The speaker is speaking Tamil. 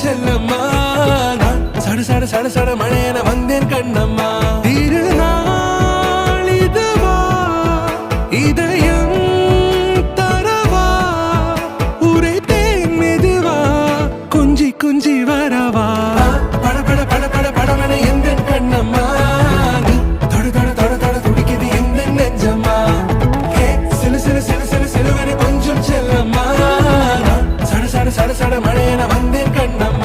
செல்லம்மா சட சட சட சட மழையன வந்தேன் கண்ணம்மா திருநாள் இதுவா இதயம் தரவா உரைத்தேன் மெதுவா கொஞ்சி கொஞ்சி வரவா பட பட பட பட படவன எந்த கண்ணம்மா தொட தொட தொட தொட துடிக்குது எந்த நெஞ்சம்மா சிலு சிலு சிலு சிலு சிலுவன கொஞ்சம் செல்லம்மா சட சட சட சட மழையன